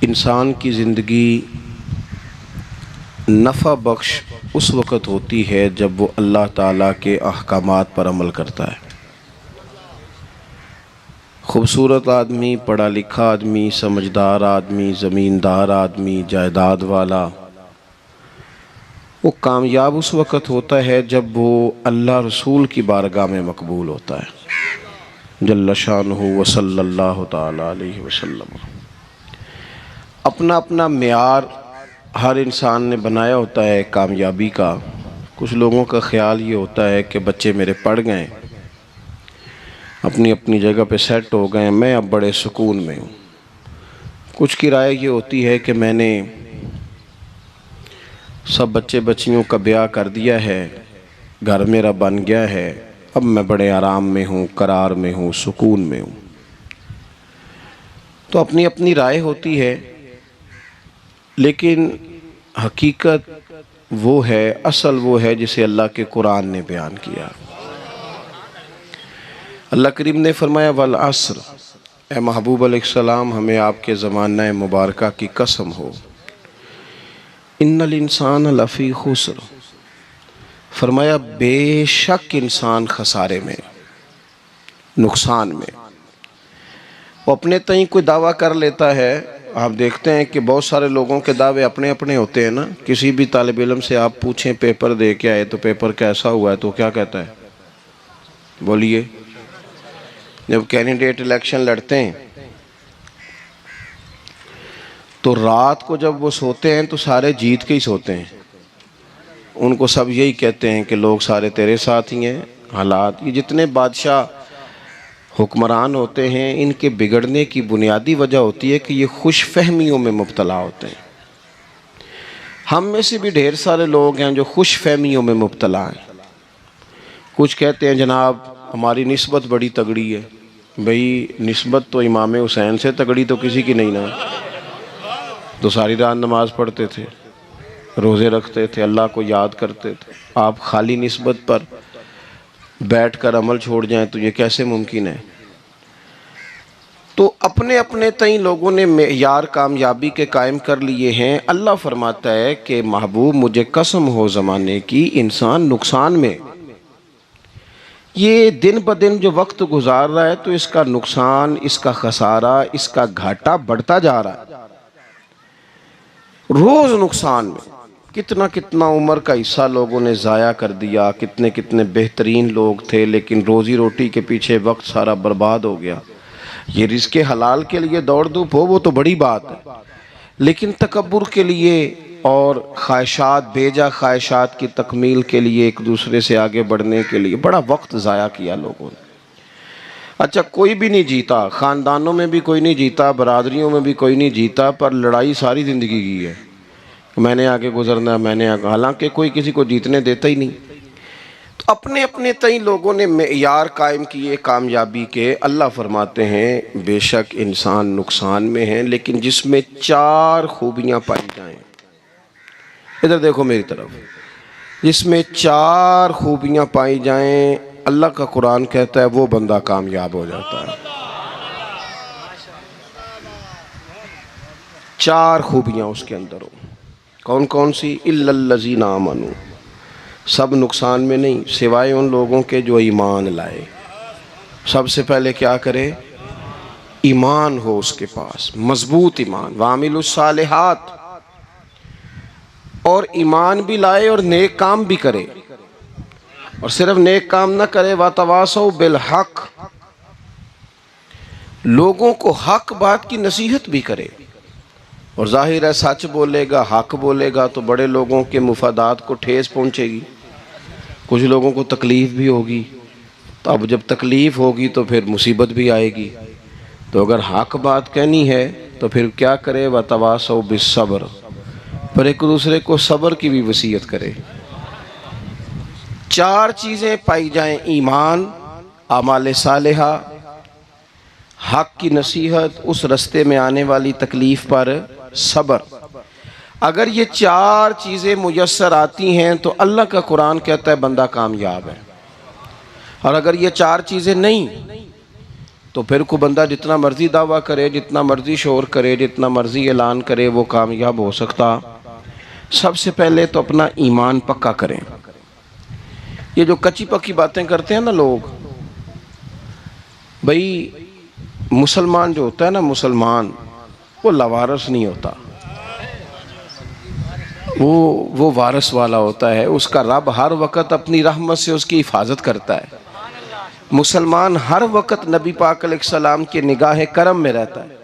इंसान की ज़िंदगी नफ़ा बख्श उस वक़्त होती है जब वो अल्लाह ताला के अहकामात पर अमल करता है। खूबसूरत आदमी, पढ़ा लिखा आदमी, समझदार आदमी, ज़मींदार आदमी, जायदाद वाला, वो कामयाब उस वक़्त होता है जब वो अल्लाह रसूल की बारगाह में मकबूल होता है जल्ल शानुहु व सल्लल्लाहु ताला अलैहि वसल्लम। अपना अपना मेयार हर इंसान ने बनाया होता है कामयाबी का। कुछ लोगों का ख्याल ये होता है कि बच्चे मेरे पढ़ गए, अपनी अपनी जगह पे सेट हो गए, मैं अब बड़े सुकून में हूँ। कुछ की राय ये होती है कि मैंने सब बच्चे बच्चियों का ब्याह कर दिया है, घर मेरा बन गया है, अब मैं बड़े आराम में हूँ, करार में हूँ, सुकून में हूँ। तो अपनी अपनी राय होती है, लेकिन हकीकत वो है, असल वो है जिसे अल्लाह के कुरान ने बयान किया। अल्लाह करीम ने फरमाया वल अस्र, ए महबूब अलैहिस्सलाम हमें आपके ज़माना मुबारका की कसम हो, इन्नल इंसान लफ़ी खुस्र, फरमाया बेशक इंसान खसारे में, नुकसान में। वो अपने तई कोई दावा कर लेता है। आप देखते हैं कि बहुत सारे लोगों के दावे अपने अपने होते हैं ना। किसी भी तालिब इल्म से आप पूछें पेपर दे के आए तो पेपर कैसा हुआ है, तो क्या कहता है? बोलिए। जब कैंडिडेट इलेक्शन लड़ते हैं तो रात को जब वो सोते हैं तो सारे जीत के ही सोते हैं। उनको सब यही कहते हैं कि लोग सारे तेरे साथ ही हैं। हालात, ये जितने बादशाह हुक्मरान होते हैं, इनके बिगड़ने की बुनियादी वजह होती है कि ये खुश फहमियों में मुब्तला होते हैं। हम में से भी ढेर सारे लोग हैं जो खुश फहमियों में मुब्तला हैं। कुछ कहते हैं जनाब हमारी निस्बत बड़ी तगड़ी है। भाई निस्बत तो इमाम हुसैन से तगड़ी तो किसी की नहीं ना। तो सारी रात नमाज पढ़ते थे, रोज़े रखते थे, अल्लाह को याद करते थे। आप खाली निस्बत पर बैठ कर अमल छोड़ जाएं तो ये कैसे मुमकिन है? तो अपने अपने तई लोगों ने मेयार कामयाबी के कायम कर लिए हैं। अल्लाह फरमाता है कि महबूब मुझे कसम हो ज़माने की, इंसान नुकसान में। ये दिन ब दिन जो वक्त गुजार रहा है तो इसका नुकसान, इसका खसारा, इसका घाटा बढ़ता जा रहा है। रोज़ नुकसान में। कितना कितना उम्र का हिस्सा लोगों ने ज़ाया कर दिया। कितने कितने बेहतरीन लोग थे, लेकिन रोज़ी रोटी के पीछे वक्त सारा बर्बाद हो गया। ये रिज़्क़े हलाल के लिए दौड़ धूप हो वो तो बड़ी बात है, लेकिन तकब्बुर के लिए और ख्वाहिशात, बेजा ख्वाहिशात की तकमील के लिए, एक दूसरे से आगे बढ़ने के लिए बड़ा वक्त ज़ाया किया लोगों ने। अच्छा, कोई भी नहीं जीता, ख़ानदानों में भी कोई नहीं जीता, बरादरियों में भी कोई नहीं जीता, पर लड़ाई सारी ज़िंदगी की है। मैंने आगे गुजरना, मैंने आगे, हालांकि कोई किसी को जीतने देता ही नहीं। तो अपने अपने तई लोगों ने मेयार कायम किए कामयाबी के। अल्लाह फरमाते हैं बेशक इंसान नुकसान में है, लेकिन जिसमें 4 खूबियाँ पाई जाएं। इधर देखो मेरी तरफ। जिसमें 4 खूबियाँ पाई जाएं, अल्लाह का कुरान कहता है वो बंदा कामयाब हो जाता है। 4 खूबियाँ उसके अंदर हो। कौन कौन सी? इल्लल्लज़ीना आमनू, सब नुकसान में नहीं सिवाय उन लोगों के जो ईमान लाए। सबसे पहले क्या करे? ईमान हो उसके पास, मजबूत ईमान। वामिलुस सालिहात, और ईमान भी लाए और नेक काम भी करे। और सिर्फ नेक काम ना करे, वातवासौ बिल हक, लोगों को हक बात की नसीहत भी करे। और जाहिर है सच बोलेगा, हक बोलेगा तो बड़े लोगों के मुफादात को ठेस पहुंचेगी, कुछ लोगों को तकलीफ़ भी होगी। तो अब जब तकलीफ़ होगी तो फिर मुसीबत भी आएगी। तो अगर हक बात कहनी है तो फिर क्या करे? वतवासौ बिस्सब्र, पर एक दूसरे को सब्र की भी वसीयत करे। 4 चीज़ें पाई जाएं, ईमान, आमाल सालिहा, हक की नसीहत, उस रास्ते में आने वाली तकलीफ़ पर सब्र। अगर ये 4 चीज़ें मुयस्सर आती हैं तो अल्लाह का कुरान कहता है बंदा कामयाब है। और अगर ये 4 चीज़ें नहीं, तो फिर को बंदा जितना मर्जी दावा करे, जितना मर्जी शोर करे, जितना मर्जी ऐलान करे, वो कामयाब हो सकता। सबसे पहले तो अपना ईमान पक्का करें। ये जो कच्ची पक्की बातें करते हैं ना लोग, भाई मुसलमान जो होता है ना, मुसलमान वो लवारस नहीं होता, वो वारस वाला होता है। उसका रब हर वक़्त अपनी रहमत से उसकी हिफाजत करता है। मुसलमान हर वक़्त नबी पाक अलैहिस्सलाम के निगाह करम में रहता है।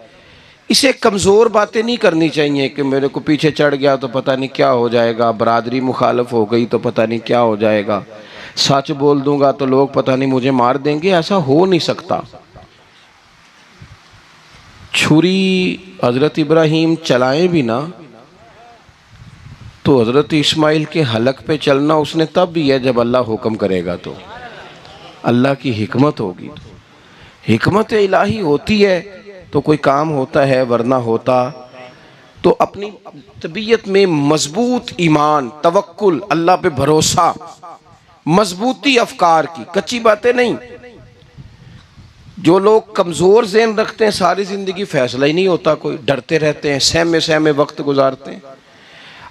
इसे कमज़ोर बातें नहीं करनी चाहिए कि मेरे को पीछे चढ़ गया तो पता नहीं क्या हो जाएगा, बरादरी मुखालफ हो गई तो पता नहीं क्या हो जाएगा, सच बोल दूंगा तो लोग पता नहीं मुझे मार देंगे। ऐसा हो नहीं सकता। छुरी हज़रत इब्राहीम चलाएं भी ना तो हज़रत इस्माइल के हलक पे चलना उसने तब भी है जब अल्लाह हुक्म करेगा, तो अल्लाह की हिकमत होगी। हिकमत इलाही होती है तो कोई काम होता है, वरना होता तो अपनी तबीयत में मजबूत ईमान, तवक्कुल, अल्लाह पे भरोसा, मजबूती अफकार की, कच्ची बातें नहीं। जो लोग कमज़ोर ज़हन रखते हैं सारी ज़िंदगी फैसला ही नहीं होता, कोई डरते रहते हैं, सहमे सहमे वक्त गुजारते हैं।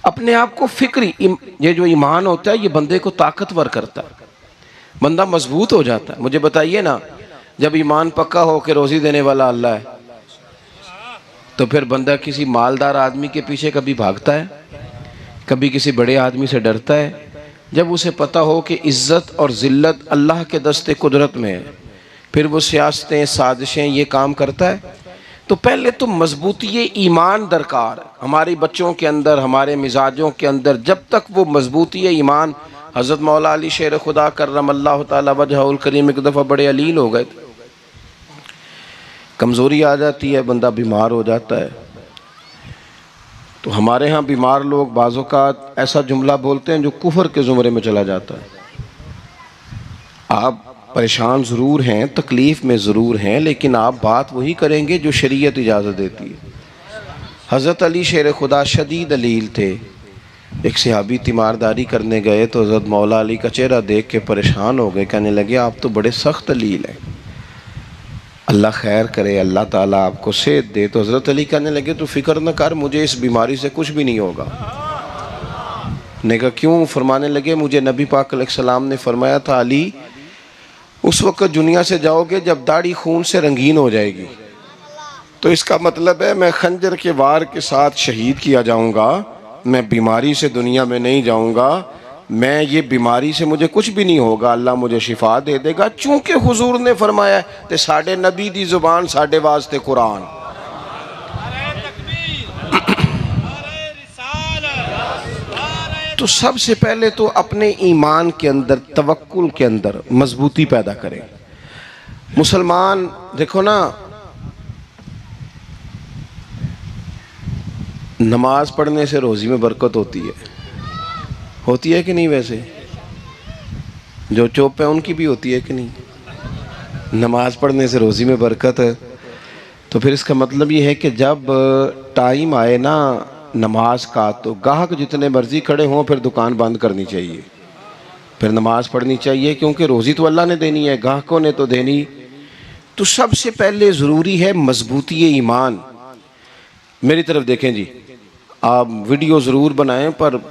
अपने आप को फिक्री, ये जो ईमान होता है ये बंदे को ताकतवर करता है, बंदा मजबूत हो जाता है। मुझे बताइए ना, जब ईमान पक्का हो के रोज़ी देने वाला अल्लाह है तो फिर बंदा किसी मालदार आदमी के पीछे कभी भागता है, कभी किसी बड़े आदमी से डरता है? जब उसे पता हो कि इज़्ज़त और ज़िल्लत अल्लाह के दस्ते कुदरत में है, फिर वो सियासतें, साजिशें ये काम करता है। तो पहले तो मजबूती ईमान दरकार है हमारे बच्चों के अंदर, हमारे मिजाजों के अंदर। जब तक वो मजबूती ईमान, हज़रत मौला अली शेर खुदा करमल्लाहु ताला वजहुल करीम एक दफ़ा बड़े अलील हो गए थे, कमज़ोरी आ जाती है, बंदा बीमार हो जाता है। तो हमारे यहाँ बीमार लोग बाज़ौक़ात ऐसा जुमला बोलते हैं जो कुफर के ज़ुमरे में चला जाता है। आप परेशान ज़रूर हैं, तकलीफ़ में ज़रूर हैं, लेकिन आप बात वही करेंगे जो शरीयत इजाज़त देती है। हज़रत अली शेर खुदा शदीद अलील थे। एक सहाबी तीमारदारी करने गए तो हज़रत मौला अली का चेहरा देख के परेशान हो गए, कहने लगे आप तो बड़े सख्त अलील हैं, अल्लाह खैर करे, अल्लाह ताला आपको सेहत दे। तो हज़रत अली कहने लगे तो फ़िक्र न कर, मुझे इस बीमारी से कुछ भी नहीं होगा। ने कहा क्यों? फरमाने लगे मुझे नबी पाक अलैहिस्सलाम ने फरमाया था, अली उस वक़्त दुनिया से जाओगे जब दाढ़ी खून से रंगीन हो जाएगी, तो इसका मतलब है मैं खंजर के वार के साथ शहीद किया जाऊंगा, मैं बीमारी से दुनिया में नहीं जाऊंगा, मैं ये बीमारी से मुझे कुछ भी नहीं होगा, अल्लाह मुझे शिफा दे देगा। चूंकि हुजूर ने फरमाया ते साडे नबी दी जुबान साडे वास्ते कुरान। तो सबसे पहले तो अपने ईमान के अंदर, तवक्कुल के अंदर मजबूती पैदा करें। मुसलमान देखो ना, नमाज पढ़ने से रोज़ी में बरकत होती है कि नहीं? वैसे जो चुप है उनकी भी होती है कि नहीं? नमाज पढ़ने से रोज़ी में बरकत है। तो फिर इसका मतलब ये है कि जब टाइम आए ना नमाज का, तो गाहक जितने मर्जी खड़े हों फिर दुकान बंद करनी चाहिए, फिर नमाज पढ़नी चाहिए, क्योंकि रोज़ी तो अल्लाह ने देनी है, गाहकों ने तो देनी। तो सबसे पहले ज़रूरी है मजबूती ईमान। मेरी तरफ देखें जी, आप वीडियो ज़रूर बनाएं पर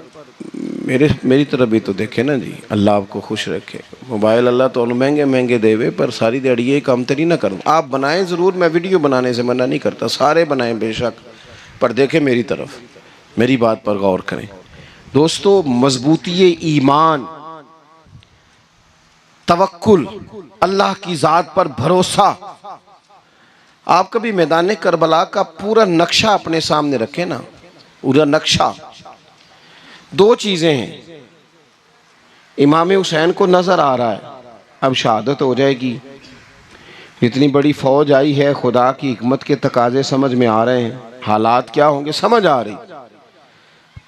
मेरी तरफ भी तो देखें ना जी, अल्लाह आपको खुश रखे। मोबाइल अल्लाह तो महंगे महंगे देवे, पर सारी दिहाड़ी ये काम तरी ना करूँ। आप बनाएं ज़रूर, मैं वीडियो बनाने से मना नहीं करता, सारे बनाएं बेशक, पर देखें मेरी तरफ, मेरी बात पर गौर करें। दोस्तों, मजबूती ईमान, तवक्कुल, अल्लाह की ज़ात पर भरोसा। आप कभी मैदान करबला का पूरा नक्शा अपने सामने रखें ना, पूरा नक्शा। दो चीज़ें हैं, इमाम हुसैन को नज़र आ रहा है अब शहादत हो जाएगी, इतनी बड़ी फ़ौज आई है, खुदा की हिकमत के तकाजे समझ में आ रहे हैं, हालात क्या होंगे समझ आ रही,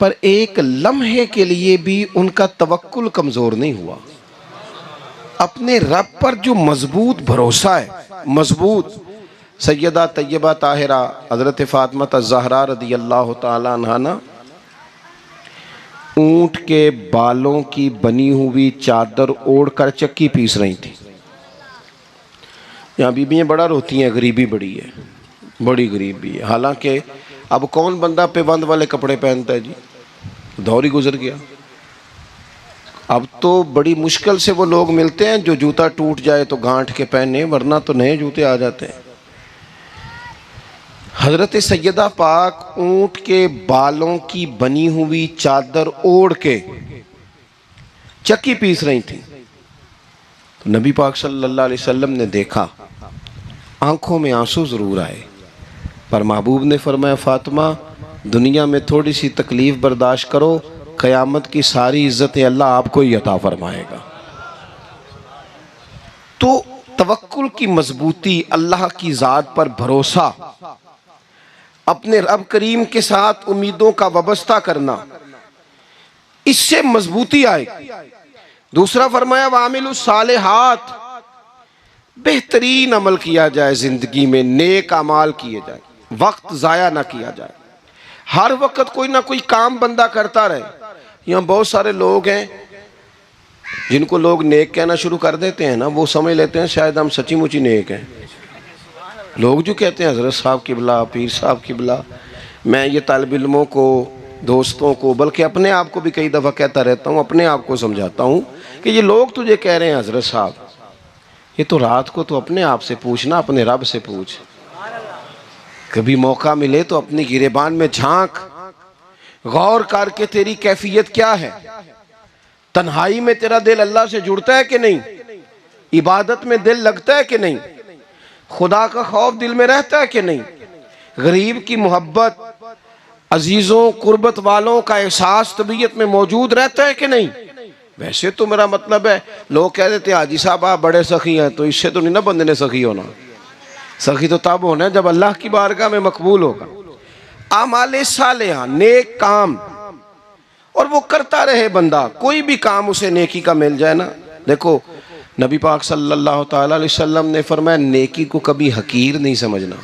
पर एक लम्हे के लिए भी उनका तवक्कुल कमज़ोर नहीं हुआ। अपने रब पर जो मजबूत भरोसा है, मजबूत। सैयदा तैयबा ताहिरा हज़रत फ़ातिमा ज़हरा रदी अल्लाह ताला अन्हा ना ऊँट के बालों की बनी हुई चादर ओढ़कर चक्की पीस रही थी। यहाँ बीबियाँ बड़ा रोती हैं, गरीबी बड़ी है, बड़ी गरीबी है। हालांकि अब कौन बंदा पेबंद वाले कपड़े पहनता है जी, दौर ही गुजर गया। अब तो बड़ी मुश्किल से वो लोग मिलते हैं जो जूता टूट जाए तो गांठ के पहने, वरना तो नए जूते आ जाते हैं। हजरत सैयदा पाक ऊंट के बालों की बनी हुई चादर ओढ़ के चक्की पीस रही थी। तो नबी पाक सल्लल्लाहु अलैहि वसल्लम ने देखा, आंखों में आंसू जरूर आए, पर महबूब ने फरमाया, फातिमा दुनिया में थोड़ी सी तकलीफ बर्दाश्त करो, क़यामत की सारी इज्जतें अल्लाह आपको ही अता फरमाएगा। तो तवक्कुल की मजबूती, अल्लाह की ज़ात पर भरोसा, अपने रब करीम के साथ उम्मीदों का वाबस्ता करना, इससे मजबूती आएगी। दूसरा फरमाया, वामिलुस सालिहात, बेहतरीन अमल किया जाए, जिंदगी में नेक अमाल किए जाए, वक्त ज़ाया ना किया जाए। हर वक्त कोई ना कोई काम बंदा करता रहे। यहाँ बहुत सारे लोग हैं जिनको लोग नेक कहना शुरू कर देते हैं ना, वो समझ लेते हैं शायद हम सच्ची मुची नेक हैं। लोग जो कहते हैं हजरत साहब किबला, पीर साहब किबला, मैं ये तालिब इल्मों को, दोस्तों को, बल्कि अपने आप को भी कई दफ़ा कहता रहता हूँ, अपने आप को समझाता हूँ कि ये लोग तुझे कह रहे हैं हजरत साहब, ये तो रात को तो अपने आप से पूछना, अपने रब से पूछ। कभी मौका मिले तो अपनी गिरेबान में झांक, गौर करके तेरी कैफियत क्या है, तन्हाई में तेरा दिल अल्लाह से जुड़ता है कि नहीं, इबादत में दिल लगता है कि नहीं, खुदा का खौफ दिल में रहता है कि नहीं, गरीब की मोहब्बत, अजीजों कुर्बत वालों का एहसास तबीयत में मौजूद रहता है कि नहीं। वैसे तो मेरा मतलब है, लोग कह देते हैं हाजी साहब आप बड़े सखी हैं, तो इससे तो नहीं ना बंदे ने सखी होना। सखी तो तब होना है जब अल्लाह की बारगाह में मकबूल होगा। आमाले सालेहा, नेक काम, और वो करता रहे बंदा, कोई भी काम उसे नेकी का मिल जाए ना। देखो नबी पाक सल्लल्लाहु ताला अलैहि वसल्लम ने फरमाया, नेकी को कभी हकीर नहीं समझना,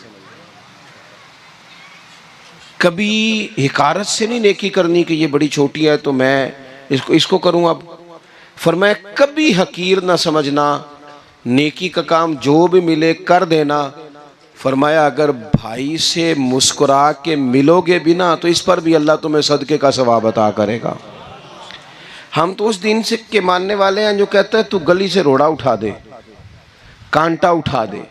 कभी हिकारत से नहीं नेकी करनी कि ये बड़ी छोटी है तो मैं इसको करूँ। अब फरमाया कभी हकीर ना समझना, नेकी का काम जो भी मिले कर देना। फरमाया अगर भाई से मुस्कुरा के मिलोगे भी ना तो इस पर भी अल्लाह तुम्हें सदके का सवाब अता करेगा। हम तो उस दिन से के मानने वाले हैं जो कहते हैं तू गली से रोड़ा उठा दे, कांटा उठा दे,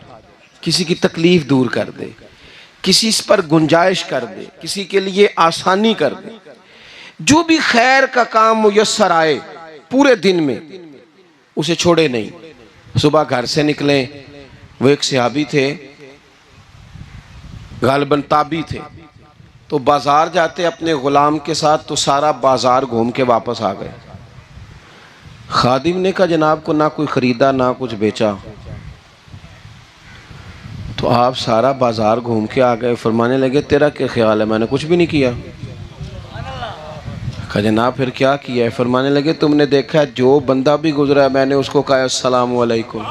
किसी की तकलीफ दूर कर दे, किसी इस पर गुंजाइश कर दे, किसी के लिए आसानी कर दे, जो भी खैर का काम मुयस्सर आए पूरे दिन में उसे छोड़े नहीं। सुबह घर से निकले, वो एक सहाबी थे, गालिबन ताबी थे, तो बाजार जाते अपने गुलाम के साथ, तो सारा बाजार घूम के वापस आ गए। खादिम ने कहा जनाब को ना कोई खरीदा ना कुछ बेचा, तो आप सारा बाजार घूम के आ गए। फरमाने लगे तेरा क्या ख्याल है, मैंने कुछ भी नहीं किया। कहा जनाब फिर क्या किया है। फरमाने लगे तुमने देखा है जो बंदा भी गुजरा है मैंने उसको कहा अस्सलाम वालेकुम,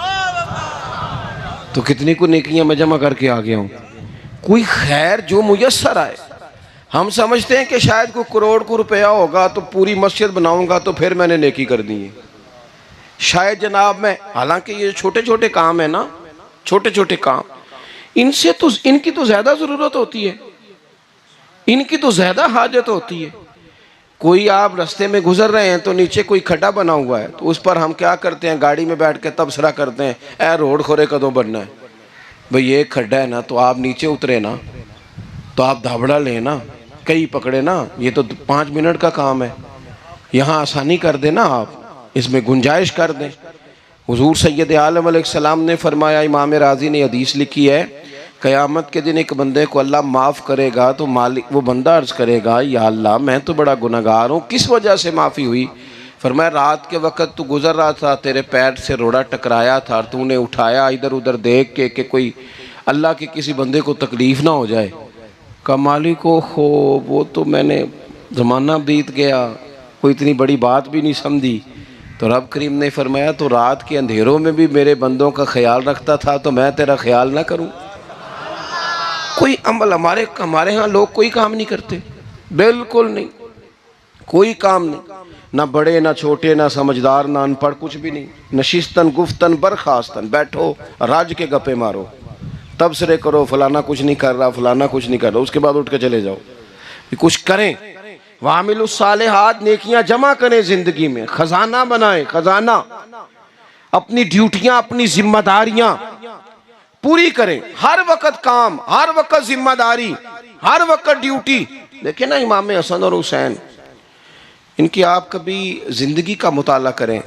तो कितनी को नेकियां मैं जमा करके आ गया हूँ। कोई खैर जो मुयस्सर आए। हम समझते हैं कि शायद कोई करोड़ को रुपया होगा तो पूरी मस्जिद बनाऊंगा तो फिर मैंने नेकी कर दी है, शायद जनाब मैं, हालांकि ये छोटे छोटे काम है ना, छोटे छोटे काम, इनसे तो इनकी तो ज्यादा जरूरत होती है, इनकी तो ज्यादा हाजत होती है। कोई आप रास्ते में गुजर रहे हैं तो नीचे कोई खड्डा बना हुआ है, तो उस पर हम क्या करते हैं, गाड़ी में बैठ के तबसरा करते हैं, ए रोड खोरे कदों बनना है भाई, ये खड्डा है ना, तो आप नीचे उतरे ना, तो आप धाबड़ा लेना, कई पकड़े ना, ये तो 5 मिनट का काम है, यहाँ आसानी कर देना, आप इसमें गुंजाइश कर दें। हुजूर सैयद आलम अलैहिस्सलाम ने फरमाया, इमाम राजी ने हदीस लिखी है, क़यामत के दिन एक बंदे को अल्लाह माफ़ करेगा तो मालिक, वो बंदा अर्ज़ करेगा या अल्लाह मैं तो बड़ा गुनहगार हूँ, किस वजह से माफ़ी हुई। फरमाया रात के वक़्त तू गुज़र रहा था, तेरे पैर से रोड़ा टकराया था, तूने उठाया इधर उधर देख के कि कोई अल्लाह के किसी बंदे को तकलीफ़ ना हो जाए। का मालिक को हो वो तो मैंने ज़माना बीत गया, कोई इतनी बड़ी बात भी नहीं समझी। तो रब करीम ने फरमाया तो रात के अंधेरों में भी मेरे बंदों का ख्याल रखता था तो मैं तेरा ख्याल ना करूं। कोई अमल हमारे यहाँ लोग कोई काम नहीं करते, बिल्कुल नहीं, कोई काम नहीं, ना बड़े ना छोटे ना समझदार ना अनपढ़, कुछ भी नहीं। नशिस्तन गुफ्तन बरखास्तन, बैठो राज के गप्पे मारो, तबसरे करो, फलाना कुछ नहीं कर रहा, फलाना कुछ नहीं कर रहा, उसके बाद उठ के चले जाओ। कुछ करें, वामिलुस सालिहात, नेकियां जमा करें, जिंदगी में खजाना बनाएं, खजाना। अपनी ड्यूटियां, अपनी जिम्मेदारियां पूरी करें। हर वक्त काम, हर वक्त जिम्मेदारी, हर वक्त ड्यूटी। देखिए ना इमाम हसन और हुसैन, इनकी आप कभी जिंदगी का मुताला करें।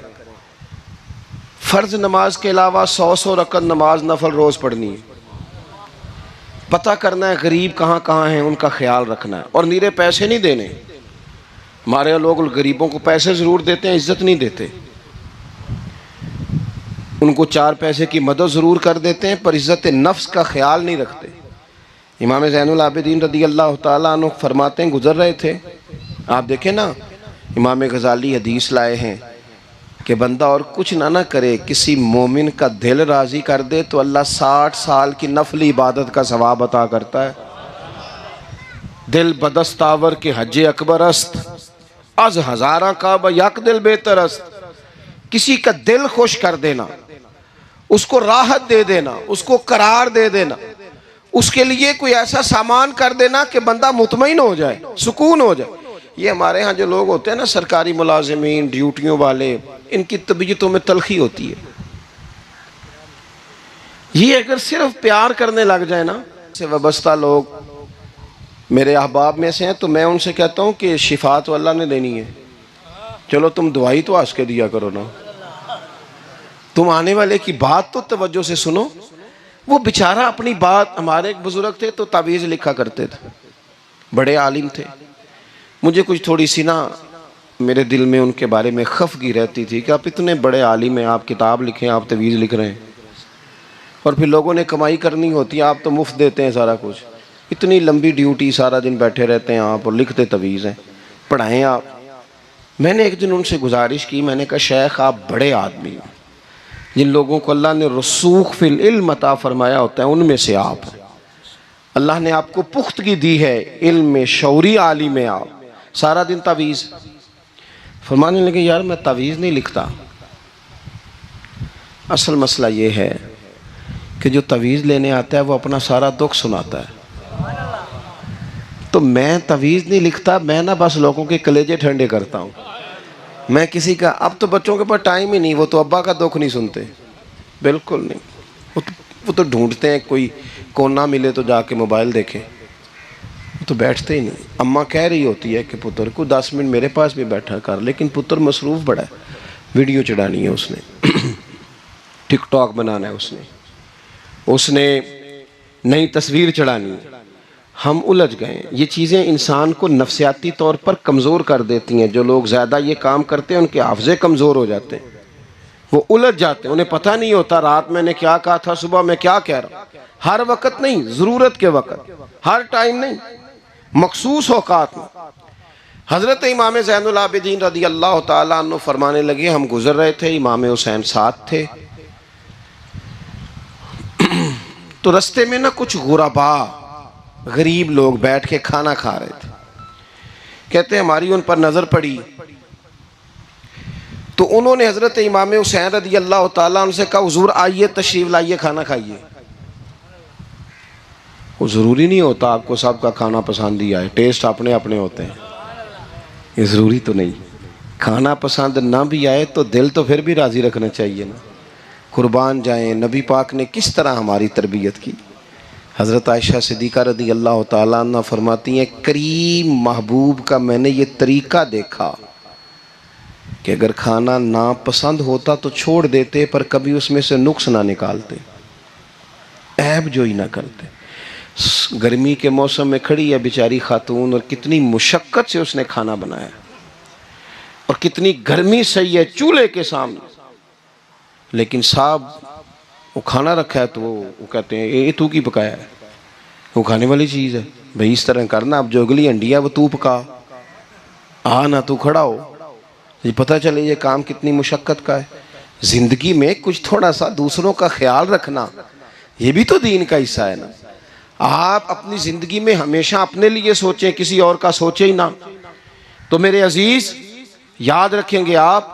फर्ज नमाज के अलावा 100 रकत नमाज नफल रोज पढ़नी है। पता करना है गरीब कहाँ कहाँ हैं, उनका ख्याल रखना है, और नीरे पैसे नहीं देने। हमारे लोग गरीबों को पैसे ज़रूर देते हैं, इज्जत नहीं देते। उनको 4 पैसे की मदद ज़रूर कर देते हैं, पर इज़्ज़त नफ्स का ख्याल नहीं रखते। इमाम ज़ैनुल आबिदीन रदी अल्लाह ताला अन्हु फरमाते हैं, गुज़र रहे थे, आप देखें ना, इमाम गज़ाली हदीस लाए हैं कि बंदा और कुछ ना करे, किसी मोमिन का दिल राज़ी कर दे तो अल्लाह 60 साल की नफली इबादत का सवाब अता करता है। दिल बदस्तावर के हज अकबर अस्त, अज हज़ारा का यक दिल बेहतर अस्त। किसी का दिल खुश कर देना, उसको राहत दे देना, उसको करार दे देना, उसके लिए कोई ऐसा सामान कर देना कि बंदा मुतमईन हो जाए, सुकून हो जाए। ये हमारे यहाँ जो लोग होते हैं ना, सरकारी मुलाजिमीन, ड्यूटियों वाले, इनकी तबीयतों में तलखी होती है। ये अगर सिर्फ प्यार करने लग जाए ना, से वाबस्ता लोग मेरे अहबाब में से हैं, तो मैं उनसे कहता हूँ कि शिफा तो अल्लाह ने देनी है, चलो तुम दवाई तो हंस के दिया करो ना, तुम आने वाले की बात तो तवज्जो से सुनो। वो बेचारा अपनी बात, हमारे एक बुजुर्ग थे तो तावीज़ लिखा करते थे, बड़े आलिम थे। मुझे कुछ थोड़ी सी ना मेरे दिल में उनके बारे में खफगी रहती थी कि आप इतने बड़े आलिम हैं, आप किताब लिखें, आप तवीज़ लिख रहे हैं, और फिर लोगों ने कमाई करनी होती है, आप तो मुफ्त देते हैं सारा कुछ। इतनी लंबी ड्यूटी, सारा दिन बैठे रहते हैं आप और लिखते तवीज़ हैं, पढ़ाएँ आप। मैंने एक दिन उनसे गुजारिश की, मैंने कहा शेख आप बड़े आदमी हैं, जिन लोगों को अल्लाह ने रसूख फिल इल्म अता फरमाया होता है, उनमें से आप हैं। अल्लाह ने आपको पुख्तगी दी है, इल्म में शौरी आलिम में, आप सारा दिन तावीज़। फरमाने लगे यार मैं तावीज़ नहीं लिखता, असल मसला ये है कि जो तावीज़ लेने आता है वो अपना सारा दुख सुनाता है। तो मैं तावीज़ नहीं लिखता, मैं ना बस लोगों के कलेजे ठंडे करता हूँ। मैं किसी का, अब तो बच्चों के पास टाइम ही नहीं, वो तो अब्बा का दुख नहीं सुनते, बिल्कुल नहीं। वो तो ढूंढते हैं कोई कोना मिले तो जाके मोबाइल देखें, वो तो बैठते ही नहीं। अम्मा कह रही होती है कि पुत्र को 10 मिनट मेरे पास भी बैठा कर, लेकिन पुत्र मसरूफ़ बड़ा है, वीडियो चढ़ानी है उसने, टिकटॉक बनाना है उसने नई तस्वीर चढ़ानी है। हम उलझ गए। ये चीज़ें इंसान को नफसियाती तौर पर कमज़ोर कर देती हैं। जो लोग ज़्यादा ये काम करते हैं उनके हाफ़ज़े कमज़ोर हो जाते हैं, वो उलझ जाते हैं, उन्हें पता नहीं होता रात मैंने क्या कहा था, सुबह मैं क्या कह रहा हूँ। हर वक्त नहीं, ज़रूरत के वक्त, हर टाइम नहीं, मखसूस औकात में। हज़रत इमाम ज़ैनुल आबिदीन रदी अल्लाह ताला अन्हु फरमाने लगे, हम गुज़र रहे थे, इमाम हुसैन साथ थे, तो रस्ते में ना कुछ गुरबा, गरीब लोग बैठ के खाना खा रहे थे। कहते हमारी उन पर नज़र पड़ी तो उन्होंने हज़रत इमाम हुसैन रदी अल्लाह ताला उनसे कहा, हुज़ूर आइए तशरीफ़ लाइए, खाना खाइए। वो ज़रूरी नहीं होता आपको सबका खाना पसंद ही आए, टेस्ट अपने अपने होते हैं, ये ज़रूरी तो नहीं। खाना पसंद ना भी आए तो दिल तो फिर भी राज़ी रखना चाहिए ना। कुर्बान जाएं, नबी पाक ने किस तरह हमारी तरबियत की। हज़रत आयशा सिद्दीक़ा रदी अल्लाह ताला अन्हा फरमाती हैं, करीम महबूब का मैंने ये तरीक़ा देखा कि अगर खाना ना पसंद होता तो छोड़ देते, पर कभी उसमें से नुक्स ना निकालते, ऐब जो ही ना करते। गर्मी के मौसम में खड़ी है बेचारी खातून, और कितनी मुशक्क़त से उसने खाना बनाया, और कितनी गर्मी सही है चूल्हे के सामने, लेकिन साहब वो खाना रखा है तो वो कहते हैं ये तू की पकाया है, वो खाने वाली चीज़ है भाई, इस तरह करना, अब जो अगली हंडी है वो तू पका, आ ना तू खड़ा हो। ये पता चले ये काम कितनी मुशक्क़त का है। ज़िंदगी में कुछ थोड़ा सा दूसरों का ख्याल रखना, ये भी तो दीन का हिस्सा है ना। आप अपनी ज़िंदगी में हमेशा अपने लिए सोचें, किसी और का सोचे ही ना। तो मेरे अजीज याद रखेंगे आप,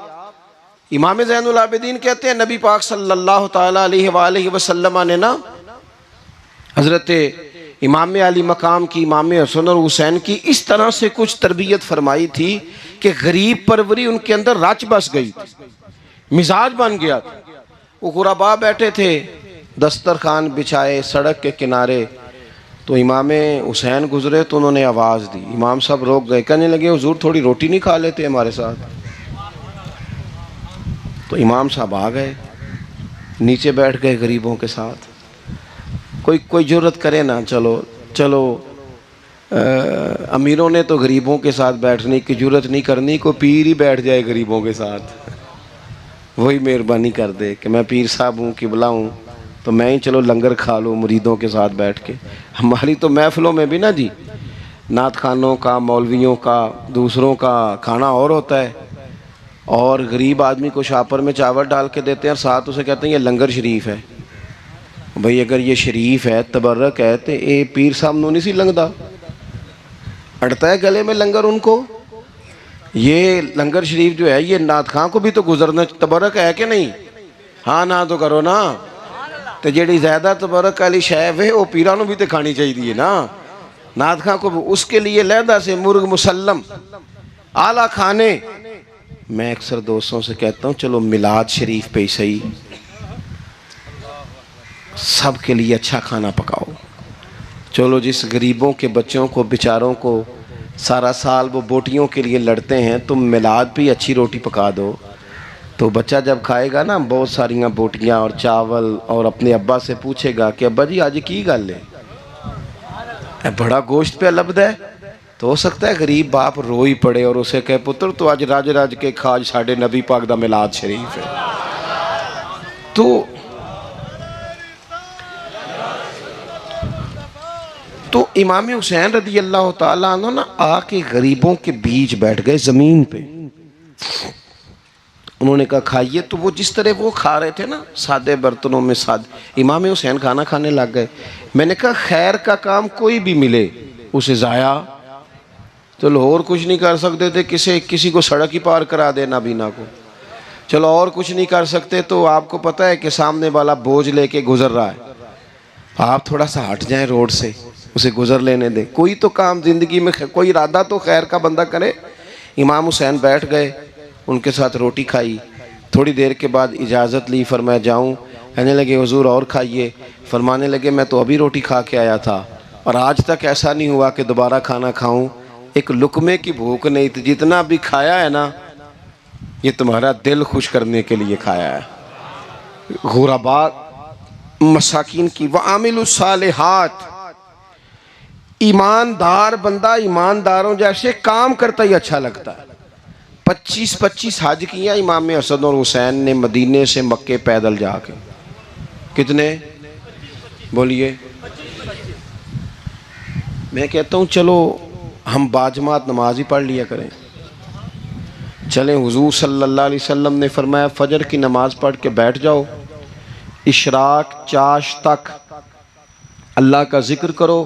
इमाम ज़ैनुल आबिदीन कहते हैं नबी पाक सल्लल्लाहु ताला अलैहि वसल्लम ने ना हज़रत इमाम अली मकाम की, इमाम हसन और हुसैन की इस तरह से कुछ तरबियत फरमाई थी कि गरीब परवरी उनके अंदर रच बस गई थी, मिजाज बन गया था। वो गुरबा बैठे थे, दस्तरखान बिछाए सड़क के किनारे, तो इमाम हुसैन गुजरे तो उन्होंने आवाज़ दी, इमाम साहब रोक गए, कहने लगे हुजूर थोड़ी रोटी नहीं खा लेते हमारे साथ। तो इमाम साहब आ गए, नीचे बैठ गए गरीबों के साथ। कोई जुर्रत करे ना, चलो अमीरों ने तो गरीबों के साथ बैठने की जुर्रत नहीं करनी, कोई पीर ही बैठ जाए गरीबों के साथ, वही मेहरबानी कर दे कि मैं पीर साहब हूँ, किबला हूँ, तो मैं ही चलो लंगर खा लूँ मुरीदों के साथ बैठ के। हमारी तो महफिलों में भी ना जी, नात खानों का, मौलवियों का, दूसरों का खाना और होता है, और गरीब आदमी को शापर में चावल डाल के देते हैं और साथ उसे कहते हैं ये लंगर शरीफ है। भाई अगर ये शरीफ है, तबर्रक है, तो ये पीर साहब नू नहीं सी लंघदा, अड़ता है गले में लंगर उनको। ये लंगर शरीफ जो है ये नात खां को भी तो गुजरना, तबर्रक है कि नहीं? हाँ ना तो करो ना। तो जी ज़्यादा तबर्रक वाली शै है वो पीरां नू भी तो खानी चाहिए ना, नात खां को। उसके लिए लहदा से मुर्ग मुसल्लम आला खाने। मैं अक्सर दोस्तों से कहता हूँ चलो मिलाद शरीफ पे ही सही सबके लिए अच्छा खाना पकाओ। चलो जिस गरीबों के बच्चों को, बेचारों को सारा साल वो बोटियों के लिए लड़ते हैं, तुम मिलाद पे अच्छी रोटी पका दो, तो बच्चा जब खाएगा ना बहुत सारियां बोटियां और चावल, और अपने अब्बा से पूछेगा कि अब्बा जी आज की गल है, बड़ा गोश्त पे लब्ध है, तो हो सकता है गरीब बाप रो ही पड़े और उसे कहे पुत्र तो आज राज राज के खाज साढ़े नबी पाक दा मिलाद शरीफ है। तो इमाम हुसैन रदी अल्लाह ताला अन्हु ना आके गरीबों के बीच बैठ गए ज़मीन पे। उन्होंने कहा खाइए, तो वो जिस तरह वो खा रहे थे ना सादे बर्तनों में, सादे, इमाम हुसैन खाना खाने लग गए। मैंने कहा खैर का काम कोई भी मिले उसे ज़ाया, चलो और कुछ नहीं कर सकते थे, किसी को सड़क ही पार करा देना बीना को, चलो और कुछ नहीं कर सकते, तो आपको पता है कि सामने वाला बोझ लेके गुजर रहा है, आप थोड़ा सा हट जाएं रोड से, उसे गुजर लेने दें। कोई तो काम ज़िंदगी में, कोई इरादा तो खैर का बंदा करे। इमाम हुसैन बैठ गए, उनके साथ रोटी खाई, थोड़ी देर के बाद इजाज़त ली, फरमाया जाऊं? कहने लगे हुजूर और खाइए। फरमाने लगे मैं तो अभी रोटी खा के आया था और आज तक ऐसा नहीं हुआ कि दोबारा खाना खाऊं, एक लुकमे की भूख नहीं थी, जितना भी खाया है ना ये तुम्हारा दिल खुश करने के लिए खाया है। गुरबा मसाकिन की व आमिलुस सालिहात, ईमानदार बंदा ईमानदारों जैसे काम करता ही अच्छा लगता है। 25 हज किया इमाम हसन और हुसैन ने मदीने से मक्के पैदल जाके। कितने बोलिए? मैं कहता हूँ चलो हम बाजमात नमाज ही पढ़ लिया करें। चलें, हुजूर सल्लल्लाहु अलैहि वसल्लम ने फरमाया फजर की नमाज पढ़ के बैठ जाओ, इशराक चाश तक अल्लाह का जिक्र करो,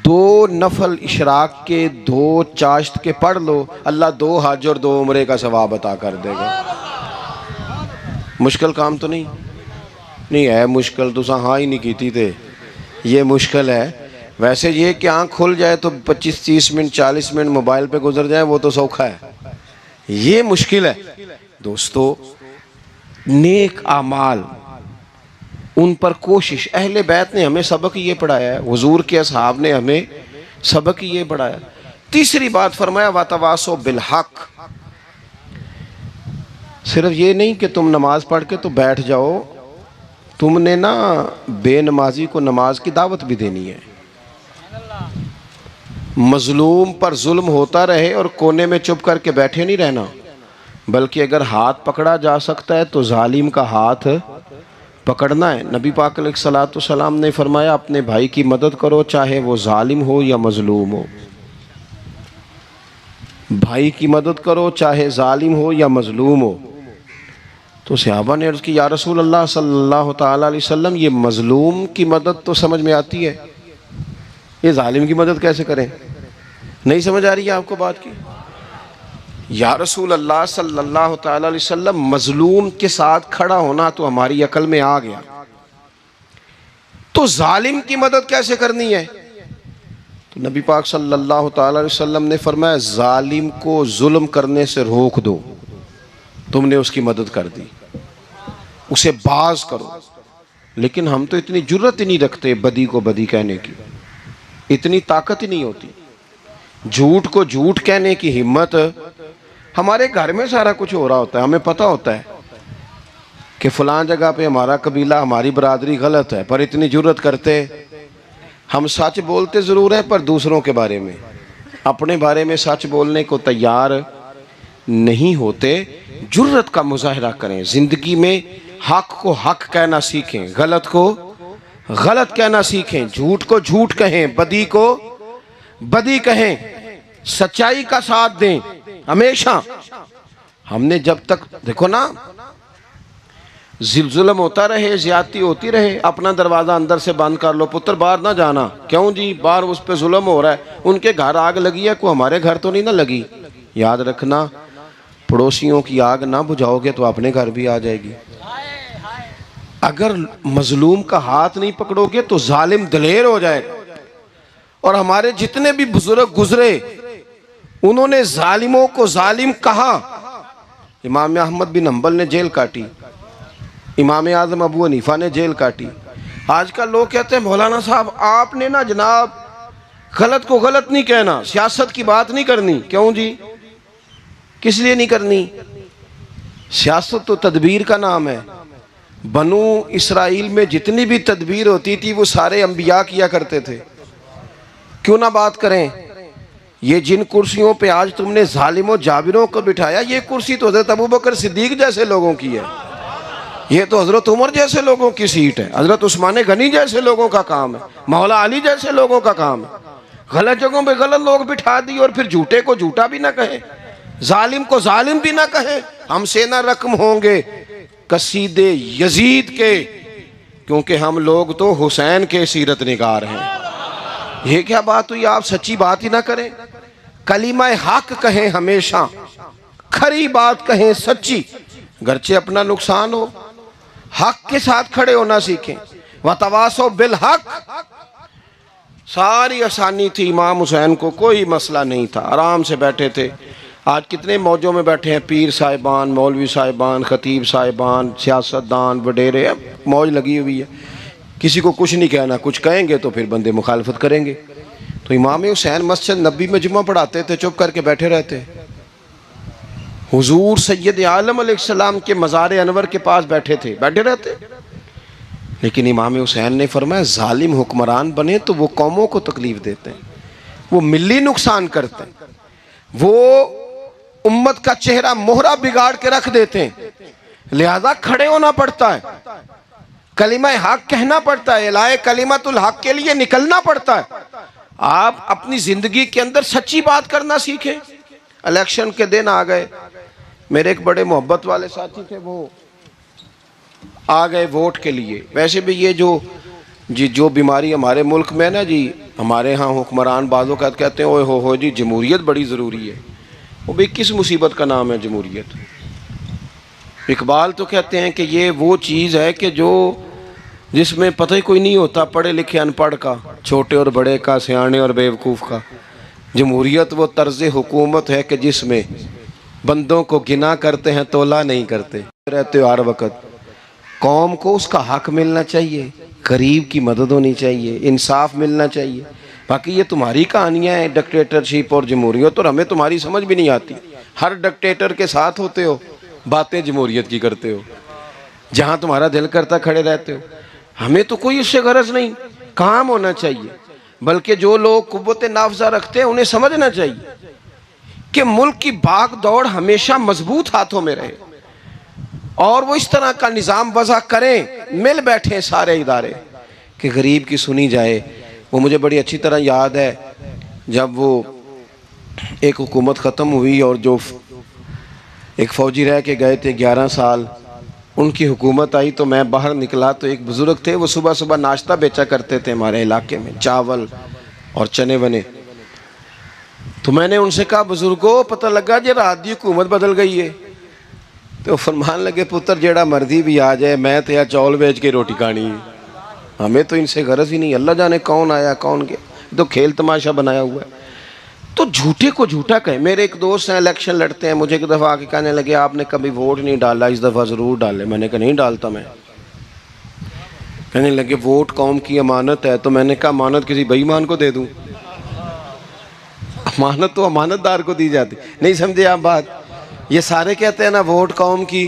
2 नफल इशराक के 2 चाश्त के पढ़ लो, अल्लाह 2 हज और 2 उम्रे का सवाब अता कर देगा। मुश्किल काम तो नहीं है, मुश्किल तो हाँ ही नहीं की थे, ये मुश्किल है। वैसे ये कि आँख खुल जाए तो 25-30 मिनट 40 मिनट मोबाइल पे गुजर जाए वो तो सौखा है, ये मुश्किल है। दोस्तों नेक आमाल उन पर कोशिश, अहले बैत ने हमें सबक ये पढ़ाया है, हुजूर के असहाब ने हमें सबक ये पढ़ाया। तीसरी बात फरमाया वातवासो बिलहक, सिर्फ ये नहीं कि तुम नमाज पढ़ के तो बैठ जाओ, तुमने ना बेनमाजी को नमाज की दावत भी देनी है। मजलूम पर जुल्म होता रहे और कोने में चुप करके बैठे नहीं रहना, बल्कि अगर हाथ पकड़ा जा सकता है तो जालिम का हाथ पकड़ना है। नबी पाक अलैहिस्सलातु वस्सलाम ने फरमाया अपने भाई की मदद करो, चाहे वो जालिम हो या मजलूम हो। भाई की मदद करो चाहे जालिम हो या मजलूम हो। तो सहाबा ने अर्ज़ की या रसूल अल्लाह सल्लल्लाहु ताला अलैहि वसल्लम, ये मजलूम की मदद तो समझ में आती है, ये जालिम की मदद कैसे करें? नहीं समझ आ रही है आपको बात की? या रसूल अल्लाह सल्लल्लाहु ताला अलैहि वसल्लम, मजलूम के साथ खड़ा होना तो हमारी अकल में आ गया, तो जालिम की मदद कैसे करनी है? तो नबी पाक सल्लल्लाहु ताला अलैहि वसल्लम ने फरमाया, जालिम को जुल्म करने से रोक दो। तुमने उसकी मदद कर दी, उसे बाज करो। लेकिन हम तो इतनी जुर्रत ही नहीं रखते बदी को बदी कहने की, इतनी ताकत ही नहीं होती। झूठ को झूठ कहने की हिम्मत, हमारे घर में सारा कुछ हो रहा होता है, हमें पता होता है कि फलां जगह पे हमारा कबीला, हमारी बरादरी गलत है, पर इतनी जुर्रत करते। हम सच बोलते ज़रूर हैं पर दूसरों के बारे में, अपने बारे में सच बोलने को तैयार नहीं होते। जुर्रत का मुजाहरा करें, ज़िंदगी में हक को हक कहना सीखें, गलत को गलत कहना सीखें, झूठ को झूठ कहें, बदी को बदी कहें, सच्चाई का साथ दें हमेशा। हमने जब तक, देखो ना, जुल्म होता रहे, ज्यादती होती रहे, अपना दरवाजा अंदर से बंद कर लो, पुत्र बाहर ना जाना। क्यों जी? बाहर उस पे जुल्म हो रहा है, उनके घर आग लगी है, को हमारे घर तो नहीं ना लगी। याद रखना, पड़ोसियों की आग ना बुझाओगे तो अपने घर भी आ जाएगी। अगर मजलूम का हाथ नहीं पकड़ोगे तो जालिम दलेर हो जाएगा। और हमारे जितने भी बुजुर्ग गुजरे, उन्होंने जालिमों को जालिम कहा। इमाम अहमद बिन हंबल ने जेल काटी, इमाम आजम अबू हनीफा ने जेल काटी। आजकल लोग कहते हैं मौलाना साहब आपने ना जनाब गलत को गलत नहीं कहना, सियासत की बात नहीं करनी। क्यों जी? किस लिए नहीं करनी? सियासत तो तदबीर का नाम है। बनु इसराइल में जितनी भी तदबीर होती थी वो सारे अंबिया किया करते थे। क्यों ना बात करें? ये जिन कुर्सियों पे आज तुमने जालिमों जाबिरों को बिठाया, ये कुर्सी तो हजरत अबू बकर सिद्दीक जैसे लोगों की है, ये तो हजरत उमर जैसे लोगों की सीट है, हजरत उस्मान गनी जैसे लोगों का काम है, मौला अली जैसे लोगों का काम है। गलत जगहों पे गलत लोग बिठा दिए और फिर झूठे को झूठा भी ना कहे, जालिम को जालिम भी ना कहे। हमसे ना रकम होंगे कसीदे यजीद के, क्योंकि हम लोग तो हुसैन के सीरत निगार हैं। ये क्या बात हुई? आप सच्ची बात ही ना करें, कलीमा हक कहें, हमेशा खरी बात कहें, सच्ची, गरचे अपना नुकसान हो, हक के साथ खड़े होना सीखें। वतवासो बिल हक, सारी आसानी थी। इमाम हुसैन को कोई मसला नहीं था, आराम से बैठे थे। आज कितने मौजों में बैठे हैं, पीर साहिबान, मौलवी साहिबान, खतीब साहिबान, सियासतदान, वडेरे, मौज लगी हुई है। किसी को कुछ नहीं कहना, कुछ कहेंगे तो फिर बंदे मुखालफत करेंगे। तो इमाम हुसैन मस्जिद नबी में जुमा पढ़ाते थे, चुप करके बैठे रहते। हुजूर सैयद आलम अलैहिस्सलाम के मज़ार अनवर के पास बैठे थे, बैठे रहते। लेकिन इमाम हुसैन ने फरमाया, जालिम हुक्मरान बने तो वो कौमों को तकलीफ देते हैं, वो मिली नुकसान करते हैं, वो उम्मत का चेहरा मोहरा बिगाड़ के रख देते हैं। लिहाजा खड़े होना पड़ता है, कलिमा हक कहना पड़ता है, इलाए कलिमतुल हक के लिए निकलना पड़ता है। आप अपनी जिंदगी के अंदर सच्ची बात करना सीखें। इलेक्शन के दिन आ गए, मेरे एक बड़े मोहब्बत वाले साथी थे, वो आ गए वोट के लिए। वैसे भी ये जो बीमारी हमारे मुल्क में ना जी, हमारे यहाँ हुक्मरान बाज़ों का कहते हैं, ओए हो जी जमहूरियत बड़ी ज़रूरी है। वो भी किस मुसीबत का नाम है जमहूरियत? इकबाल तो कहते हैं कि ये वो चीज़ है कि जिसमें पता ही कोई नहीं होता, पढ़े लिखे अनपढ़ का, छोटे और बड़े का, सियाने और बेवकूफ़ का। जमहूरियत वो तर्ज हुकूमत है कि जिसमें बंदों को गिना करते हैं, तोला नहीं करते रहते हो हर वक्त। कौम को उसका हक मिलना चाहिए, गरीब की मदद होनी चाहिए, इंसाफ मिलना चाहिए। बाकी ये तुम्हारी कहानियाँ हैं डिक्टेटरशिप और जमहूरियत, और हमें तुम्हारी समझ भी नहीं आती। हर डिक्टेटर के साथ होते हो, बातें जमहूरियत की करते हो, जहाँ तुम्हारा दिल करता खड़े रहते हो। हमें तो कोई इससे गरज नहीं, काम होना चाहिए। बल्कि जो लोग कुव्वत नाफजा रखते हैं उन्हें समझना चाहिए कि मुल्क की भाग दौड़ हमेशा मजबूत हाथों में रहे, और वो इस तरह का निज़ाम वज़ा करें, मिल बैठे सारे इदारे कि गरीब की सुनी जाए। वो मुझे बड़ी अच्छी तरह याद है, जब वो एक हुकूमत ख़त्म हुई और जो एक फ़ौजी रह के गए थे 11 साल, उनकी हुकूमत आई तो मैं बाहर निकला तो एक बुज़ुर्ग थे, वो सुबह सुबह नाश्ता बेचा करते थे हमारे इलाके में, चावल और चने वने। तो मैंने उनसे कहा बुजुर्गो पता लगा जी रात की हुकूमत बदल गई है। तो फरमान लगे पुत्र जेड़ा मर्जी भी आ जाए मैं तो या चौल बेच के रोटी खानी है, हमें तो इनसे गरज ही नहीं। अल्लाह जाने कौन आया कौन गया, तो खेल तमाशा बनाया हुआ है। तो झूठे को झूठा कहे। मेरे एक दोस्त हैं इलेक्शन लड़ते हैं, मुझे एक दफ़ा आके कहने लगे आपने कभी वोट नहीं डाला, इस दफ़ा ज़रूर डाले। मैंने कहा नहीं डालता मैं। कहने लगे वोट कौम की अमानत है। तो मैंने कहा अमानत किसी बेईमान को दे दूं? अमानत तो अमानतदार को दी जाती। नहीं समझे आप बात? ये सारे कहते हैं ना वोट कौम की,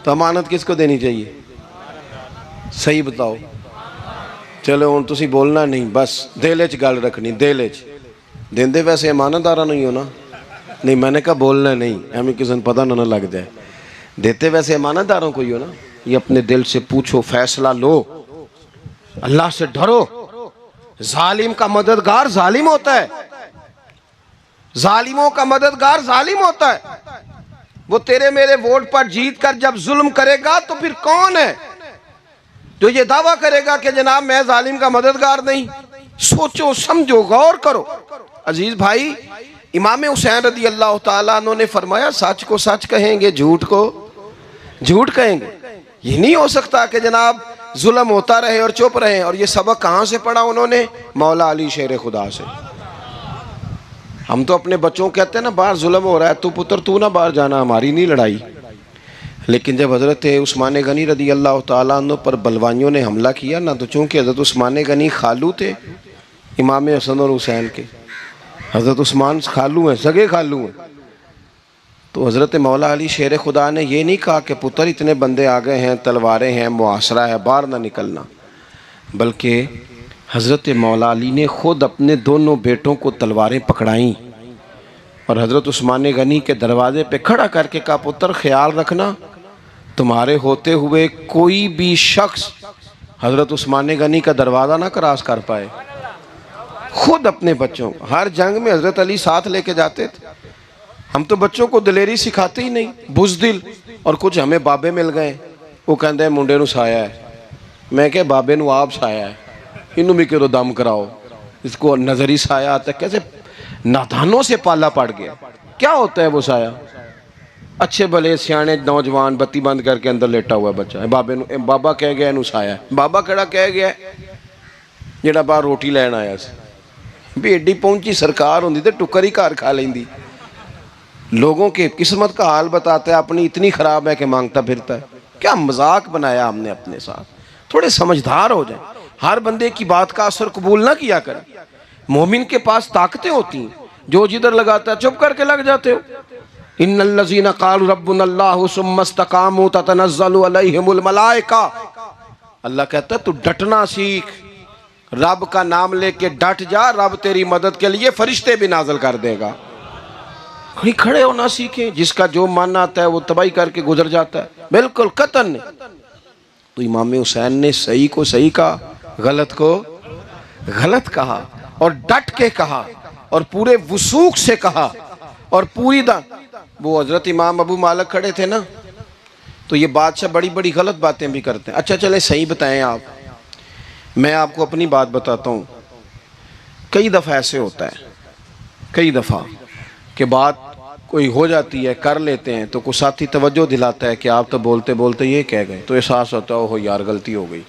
तो अमानत किसको देनी चाहिए? सही बताओ। चलो हुण तुसीं बोलना नहीं, बस दिल च गल रखनी, दिल च। देंदे वैसे ईमानदारा नहीं हो ना? नहीं, मैंने कहा बोलना नहीं, एवं किसी को पता ना लग जाए। देते वैसे ईमानदारों को ही हो ना। ये अपने दिल से पूछो, फैसला लो, अल्लाह से डरो। जालिम का मददगार जालिम होता है, जालिमों का मददगार जालिम होता है। वो तेरे मेरे वोट पर जीत कर जब जुल्म करेगा तो फिर कौन है जो ये दावा करेगा कि जनाब मैं जालिम का मददगार नहीं? सोचो समझो गौर करो। अजीज भाई, इमाम हुसैन रदी अल्लाह ताला अन्हु ने फरमाया सच को सच कहेंगे, झूठ को झूठ कहेंगे। ये नहीं हो सकता कि जनाब जुल्म होता रहे और चुप रहे। और ये सबक कहाँ से पढ़ा उन्होंने? मौला अली शेर खुदा से। हम तो अपने बच्चों को कहते हैं ना बाहर जुल्म हो रहा है, तू पुत्र तू ना बाहर जाना, हमारी नहीं लड़ाई। लेकिन जब हज़रत उस्मान गनी रदी अल्लाह ताला अन्हु पर बलवाइयों ने हमला किया ना, तो चूँकि हज़रत उस्मान गनी खालू थे इमाम हसन और हुसैन के, हज़रत उस्मान खालू हैं, सगे खालू हैं, तो हज़रत मौला अली शेर खुदा ने ये नहीं कहा कि पुत्र इतने बंदे आ गए हैं, तलवारें हैं, मुआसरा है, बाहर ना निकलना। बल्कि हज़रत मौला अली ने ख़ुद अपने दोनों बेटों को तलवारें पकड़ाईं और हज़रत उस्मान गनी के दरवाज़े पे खड़ा करके कहा पुत्र ख्याल रखना तुम्हारे होते हुए कोई भी शख्स हज़रत उस्मान गनी का दरवाज़ा ना क्रॉस कर पाए। खुद अपने बच्चों को हर जंग में हज़रत अली साथ लेके जाते थे। हम तो बच्चों को दिलेरी सिखाते ही नहीं, बुज़दिल। और कुछ हमें बाबे मिल गए, वो कहते मुंडे नूं साया है। मैं क्या बाबे नूं आप साया है, इनू भी करो दम कराओ, इसको नजरी साया आता है। कैसे नादानों से पाला पड़ गया। क्या होता है वो साया? अच्छे भले सियाने नौजवान बत्ती बंद करके अंदर लेटा हुआ बच्चा है, बाबे नूं बाबा कह गया इनू साया है। बाबा केड़ा कह गया जेड़ा बाहर रोटी लैन आया सी? भी एडी पहुंची सरकार होंदी तो टुकर ही घर खा लेंदी। लोगों के किस्मत का हाल बताता है, अपनी इतनी खराब है कि मांगता फिरता है। क्या मजाक बनाया हमने अपने साथ। थोड़े समझदार हो जाए, हर बंदे की बात का असर कबूल ना किया करें। मोमिन के पास ताकतें होती हैं, जो जिधर लगाता है चुप करके लग जाते हो। इन्नल्लज़ीना क़ालू रब्बुनल्लाहु सुम्मा इस्तक़ामू ततनज़्ज़लु अलैहिमुल मलाइका। अल्लाह कहता है तू डटना सीख, रब का नाम लेके डट जा, रब तेरी मदद के लिए फरिश्ते भी नाज़िल कर देगा। कहीं खड़े होना सीखें, जिसका जो मन आता है वो तबाही करके गुजर जाता है, बिल्कुल कतन नहीं। तो इमाम हुसैन ने सही को सही कहा, गलत को गलत कहा, और डट के कहा, और पूरे वसूख से कहा, और पूरी वो हजरत इमाम अबू मालिक खड़े थे ना, तो ये बादशाह बड़ी बड़ी गलत बातें भी करते हैं। अच्छा चले सही बताएं आप, मैं आपको अपनी बात बताता हूँ। कई दफ़ा ऐसे होता है, कई दफ़ा के बात कोई हो जाती है, कर लेते हैं, तो कोई साथी तवज्जो दिलाता है कि आप तो बोलते बोलते ये कह गए, तो एहसास होता है ओहो यार गलती हो गई,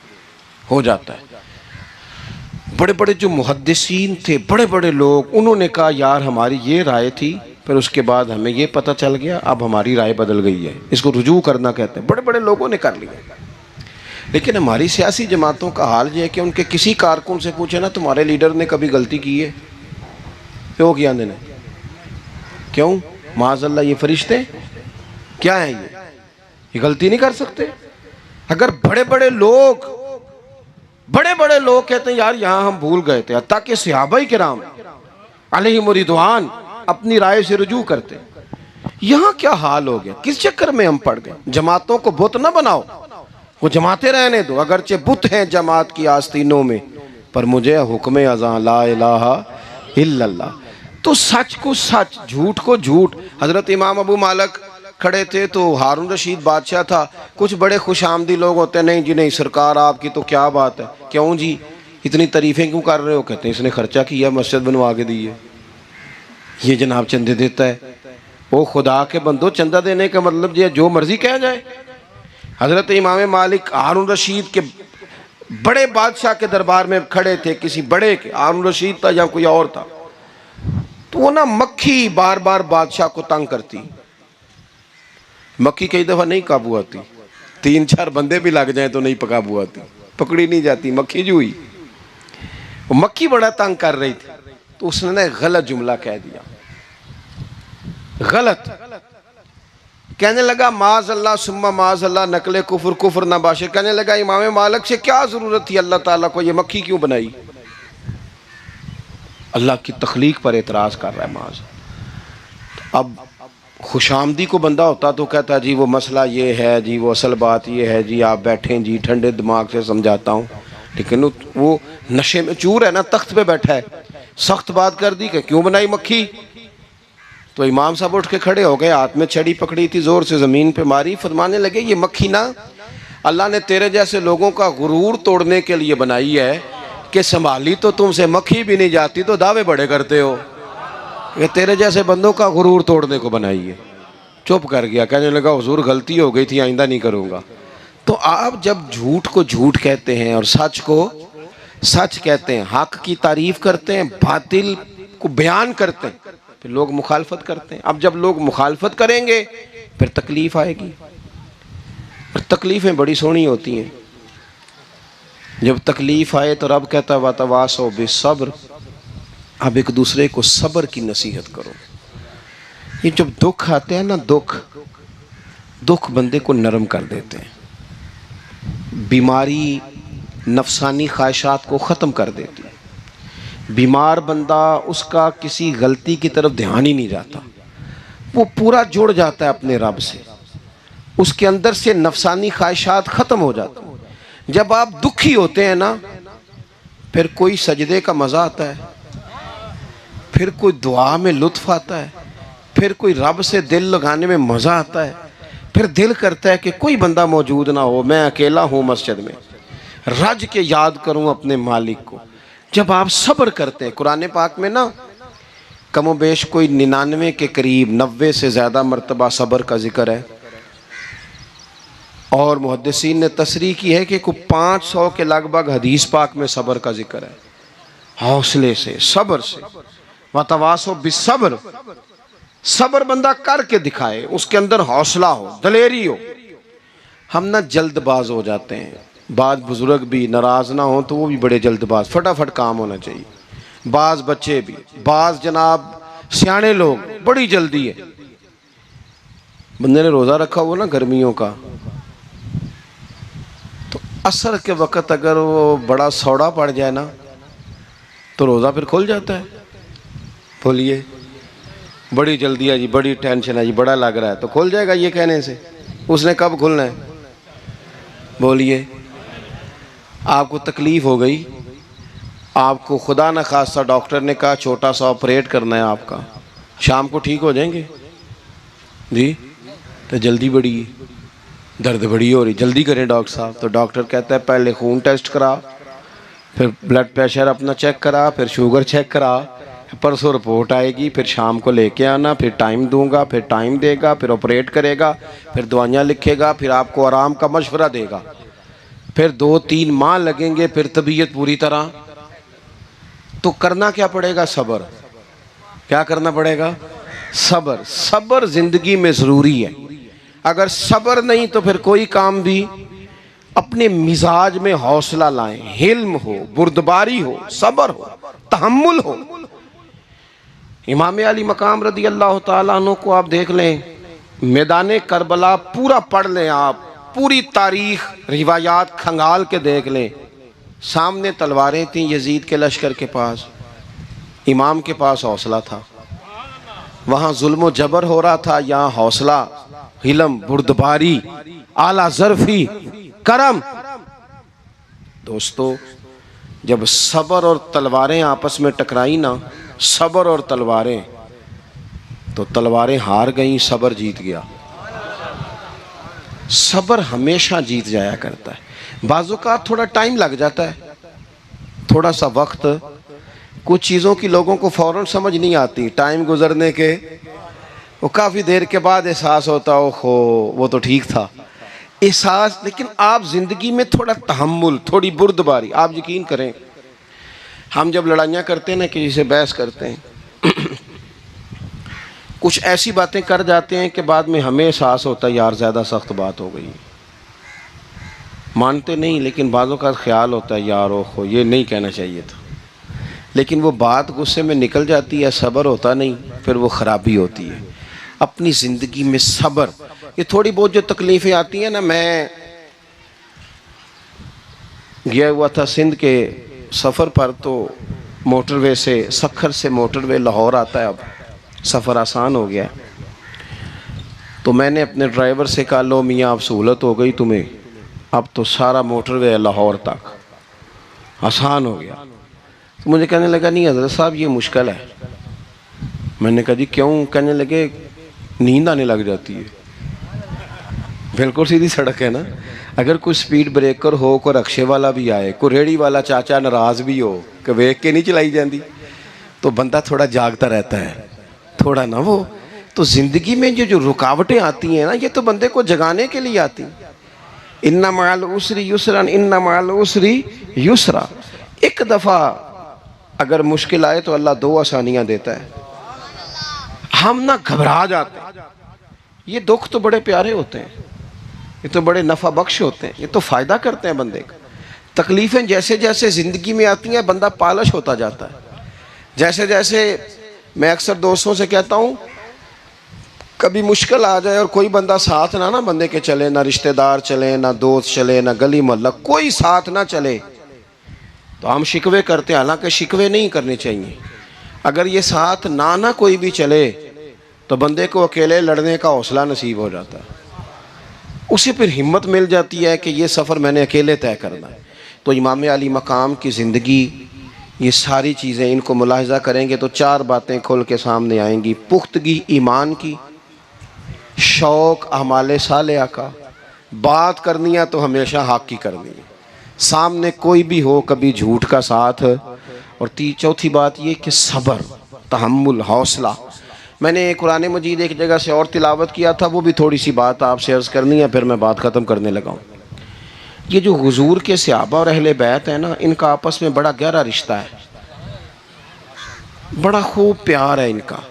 हो जाता है। बड़े बड़े जो मुहद्दिसीन थे, बड़े बड़े लोग, उन्होंने कहा यार हमारी ये राय थी, फिर उसके बाद हमें ये पता चल गया, अब हमारी राय बदल गई है। इसको रुजू करना कहते हैं। बड़े बड़े लोगों ने कर लिया। लेकिन हमारी सियासी जमातों का हाल ये है कि उनके किसी कारकुन से पूछे ना तुम्हारे लीडर ने कभी गलती की है, तो किया ने क्यों? माज़अल्लाह ये फरिश्ते क्या है, ये गलती नहीं कर सकते। अगर बड़े बड़े लोग कहते हैं यार यहाँ हम भूल गए थे, ताकि सहाबाए किराम अलैहिम रिदवान अपनी राय से रुजू करते। यहाँ क्या हाल हो गया, किस चक्कर में हम पड़ गए। जमातों को बुत ना बनाओ, वो जमाते रहने दो, अगरचे बुत हैं जमात की आस्तीनों में, पर मुझे हुक्म अज़ां ला इलाहा इल्लल्लाह। तो सच को सच, झूठ को झूठ। हज़रत इमाम अबू मालिक खड़े थे, तो हारून रशीद बादशाह था। कुछ बड़े खुश आमदी लोग होते हैं, नहीं जी नहीं सरकार आपकी तो क्या बात है, क्यों जी इतनी तारीफ़ें क्यों कर रहे हो? कहते हैं इसने खर्चा किया, मस्जिद बनवा के दी है। ये जनाब चंदे देता है। वो खुदा के बंदो, चंदा देने का मतलब ये जो मर्जी कहा जाए। हजरत इमाम मालिक हारून रशीद के बड़े बादशाह के दरबार में खड़े थे, किसी बड़े के, हारून रशीद था या कोई और था, तो वो ना मक्खी बार बार बादशाह को तंग करती। मक्खी कई दफा नहीं काबू आती, 3-4 बंदे भी लग जाए तो नहीं काबू आती, पकड़ी नहीं जाती, मक्खी जो हुई। वो मक्खी बड़ा तंग कर रही थी, तो उसने ना गलत जुमला कह दिया, गलत कहने लगा माज अल्लाह सुम्मा माज अल्लाह नकले कुफर कुफर ना बाशे। कहने लगा इमाम मालिक से क्या जरूरत थी अल्लाह ताला को ये मक्खी क्यों बनाई? अल्लाह की तख्लीक पर एतराज कर रहा है माज। अब खुशामदी को बंदा होता तो कहता जी वो मसला ये है जी, वो असल बात ये है जी, आप बैठें जी, ठंडे दिमाग से समझाता हूँ। लेकिन वो नशे में चूर है ना, तख्त पे बैठा है, सख्त बात कर दी कि क्यों बनाई मक्खी। तो इमाम साहब उठ के खड़े हो गए, हाथ में छड़ी पकड़ी थी, जोर से ज़मीन पे मारी, फरमाने लगे ये मक्खी ना अल्लाह ने तेरे जैसे लोगों का गुरूर तोड़ने के लिए बनाई है कि संभाली तो तुमसे मक्खी भी नहीं जाती, तो दावे बड़े करते हो। ये तेरे जैसे बंदों का गुरूर तोड़ने को बनाई है। चुप कर गया, कहने लगा हुजूर गलती हो गई थी, आइंदा नहीं करूँगा। तो आप जब झूठ को झूठ कहते हैं और सच को सच कहते हैं, हक की तारीफ करते हैं, बातिल को बयान करते हैं, फिर लोग मुखालफत करते हैं। अब जब लोग मुखालफत करेंगे फिर तकलीफ आएगी, और तकलीफ़ें बड़ी सोहनी होती हैं। जब तकलीफ़ आए तो रब कहता है वातवासो बिस्सब्र, अब एक दूसरे को सब्र की नसीहत करो। ये जब दुख आते हैं ना, दुख बंदे को नरम कर देते हैं। बीमारी नफसानी ख्वाहिशात को ख़त्म कर देती है। बीमार बंदा, उसका किसी गलती की तरफ ध्यान ही नहीं जाता, वो पूरा जुड़ जाता है अपने रब से, उसके अंदर से नफसानी ख्वाहिशात ख़त्म हो जाती हैं। जब आप दुखी होते हैं ना, फिर कोई सजदे का मज़ा आता है, फिर कोई दुआ में लुत्फ़ आता है, फिर कोई रब से दिल लगाने में मज़ा आता है, फिर दिल करता है कि कोई बंदा मौजूद ना हो, मैं अकेला हूँ मस्जिद में, रज के याद करूँ अपने मालिक को। जब आप सब्र करते हैं, कुरान पाक में ना कमो बेश कोई 99 के करीब, 90 से ज़्यादा मरतबा सब्र का जिक्र है, और मुहद्दिसीन ने तसरीह की है कि कोई 500 के लगभग हदीस पाक में सब्र का जिक्र है। हौसले से, सब्र से, वतवासो बिस्सब्र, सब्र बंदा करके दिखाए, उसके अंदर हौसला हो, दलेरी हो। हम ना जल्दबाज हो जाते हैं, बाज बुजुर्ग भी नाराज़ ना हो तो वो भी बड़े जल्दबाज, फटाफट काम होना चाहिए। बाज बच्चे भी, बाज जनाब सियाने लोग, बड़ी जल्दी है। बंदे ने रोज़ा रखा हुआ ना गर्मियों का, तो असर के वक़्त अगर वो बड़ा सौड़ा पड़ जाए ना तो रोज़ा फिर खुल जाता है। बोलिए बड़ी जल्दी है जी, बड़ी टेंशन है जी, बड़ा लग रहा है, तो खुल जाएगा ये कहने से। उसने कब खुलना है? बोलिए आपको तकलीफ़ हो गई, आपको खुदा न खास्ता डॉक्टर ने कहा छोटा सा ऑपरेट करना है आपका, शाम को ठीक हो जाएंगे जी, तो जल्दी बड़ी है, दर्द बड़ी हो रही, जल्दी करें डॉक्टर साहब। तो डॉक्टर कहता है पहले खून टेस्ट करा, फिर ब्लड प्रेशर अपना चेक करा, फिर शुगर चेक करा, परसों रिपोर्ट आएगी, फिर शाम को लेके आना, फिर टाइम दूंगा, फिर टाइम देगा, फिर ऑपरेट करेगा, फिर दवाइयाँ लिखेगा, फिर आपको आराम का मशवरा देगा, फिर 2-3 माह लगेंगे, फिर तबीयत पूरी तरह। तो करना क्या पड़ेगा? सब्र। क्या करना पड़ेगा? सब्र। सब्र जिंदगी में ज़रूरी है। अगर सब्र नहीं तो फिर कोई काम भी, अपने मिजाज में हौसला लाएं, हिल्म हो, बुर्दबारी हो, सब्र हो, तहम्मुल हो। इमाम अली मकाम रदी अल्लाह ताला अन्हु को आप देख लें, मैदान करबला पूरा पढ़ लें आप, पूरी तारीख रिवायात खंगाल के देख लें। सामने तलवारें थीं यजीद के लश्कर के पास, इमाम के पास हौसला था। वहाँ जुल्म जबर हो रहा था, यहाँ हौसला, हिलम, बुर्दबारी, आला ज़र्फ़ी, करम। दोस्तों जब सब्र और तलवारें आपस में टकराई ना, सब्र और तलवारें, तो तलवारें हार गईं, सब्र जीत गया। सब्र हमेशा जीत जाया करता है। बाज़ औक़ात थोड़ा टाइम लग जाता है, थोड़ा सा वक्त कुछ चीज़ों की लोगों को फ़ौरन समझ नहीं आती, टाइम गुजरने के वो काफ़ी देर के बाद एहसास होता हो वो तो ठीक था एहसास। लेकिन आप ज़िंदगी में थोड़ा तहम्मुल, थोड़ी बुर्दबारी, आप यकीन करें हम जब लड़ाइयाँ करते हैं ना, किसी से बहस करते हैं कुछ ऐसी बातें कर जाते हैं कि बाद में हमें एहसास होता है यार ज़्यादा सख्त बात हो गई, मानते नहीं लेकिन बाज़ों का ख्याल होता है यार ओहो ये नहीं कहना चाहिए था, लेकिन वो बात गुस्से में निकल जाती है, सब्र होता नहीं, फिर वो ख़राबी होती है। अपनी ज़िंदगी में सब्र, ये थोड़ी बहुत जो तकलीफ़ें आती हैं ना, मैं गया हुआ था सिंध के सफ़र पर, तो मोटरवे से, सखर से मोटरवे लाहौर आता है, अब सफ़र आसान हो गया। तो मैंने अपने ड्राइवर से कहा लो मियाँ अब सहूलत हो गई तुम्हें, अब तो सारा मोटरवे लाहौर तक आसान हो गया। तो मुझे कहने लगा नहीं हज़रत साहब ये मुश्किल है। मैंने कहा जी क्यों? कहने लगे नींद आने लग जाती है। बिल्कुल सीधी सड़क है ना, अगर कोई स्पीड ब्रेकर हो, कोई रक्शे वाला भी आए, कोई रेड़ी वाला चाचा नाराज़ भी हो कि वेख के नहीं चलाई जाती, तो बंदा थोड़ा जागता रहता है, थोड़ा ना वो। तो ज़िंदगी में जो रुकावटें आती हैं ना, ये तो बंदे को जगाने के लिए आती। इन्ना मअल उसरी युसरन, इन्ना मअल उसरी युसरा। एक दफ़ा अगर मुश्किल आए तो अल्लाह दो आसानियाँ देता है, हम ना घबरा जाते हैं। ये दुख तो बड़े प्यारे होते हैं, ये तो बड़े नफ़ा बख्श होते हैं, ये तो फ़ायदा करते हैं बंदे का। तकलीफ़ें जैसे जैसे ज़िंदगी में आती हैं बंदा पालिश होता जाता है। जैसे जैसे मैं अक्सर दोस्तों से कहता हूँ कभी मुश्किल आ जाए और कोई बंदा साथ ना बंदे के चले, ना रिश्तेदार चले, ना दोस्त चले, ना गली मोहल्ला कोई साथ ना चले, तो हम शिकवे करते हैं। हालांकि शिकवे नहीं करने चाहिए। अगर ये साथ ना कोई भी चले तो बंदे को अकेले लड़ने का हौसला नसीब हो जाता है, उसे फिर हिम्मत मिल जाती है कि ये सफ़र मैंने अकेले तय करना है। तो इमाम अली मकाम की ज़िंदगी, ये सारी चीज़ें इनको मुलाहिज़ा करेंगे तो चार बातें खुल के सामने आएंगी। पुख्तगी ईमान की, शौक़ अमाले सालिहा का, बात करनी है तो हमेशा हक़ की करनी है, सामने कोई भी हो कभी झूठ का साथ, और चौथी बात ये कि सब्र, तहम्मुल, हौसला। मैंने कुरान मजीद एक जगह से और तिलावत किया था, वो भी थोड़ी सी बात आपसे अर्ज़ करनी है, फिर मैं बात ख़त्म करने लगा हूँ। ये जो हुजूर के सहाबा और अहले बैत है ना, इनका आपस में बड़ा गहरा रिश्ता है, बड़ा खूब प्यार है इनका।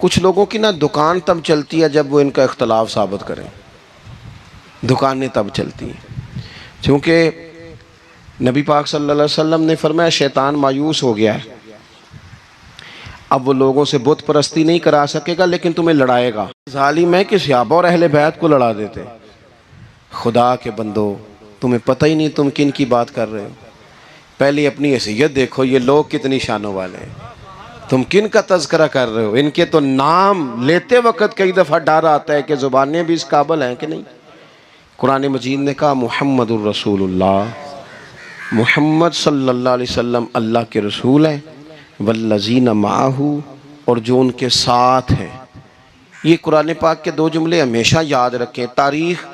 कुछ लोगों की ना दुकान तब चलती है जब वो इनका इख्तलाफ साबित करें, दुकानें तब चलती हैं। क्योंकि नबी पाक सल्लल्लाहु अलैहि वसल्लम ने फरमाया शैतान मायूस हो गया है, अब वो लोगों से बुत परस्ती नहीं करा सकेगा लेकिन तुम्हें लड़ाएगा। जालिम है कि सहाबा और अहले बैत को लड़ा देते। खुदा के बंदो, तुम्हें पता ही नहीं तुम किन की बात कर रहे हो। पहले अपनी हैसियत देखो, ये लोग कितनी शानों वाले हैं, तुम किन का तज़किरा कर रहे हो। इनके तो नाम लेते वक्त कई दफ़ा डर आता है कि ज़ुबानें भी इस काबिल हैं कि नहीं। कुरान मजीद ने कहा मुहम्मदुर रसूलुल्लाह, मुहम्मद सल्लल्लाहु अलैहि वसल्लम अल्लाह के रसूल हैं, वल्लज़ीना माहू, और जो उनके साथ हैं। ये कुरान पाक के दो जुमले हमेशा याद रखें, तारीख़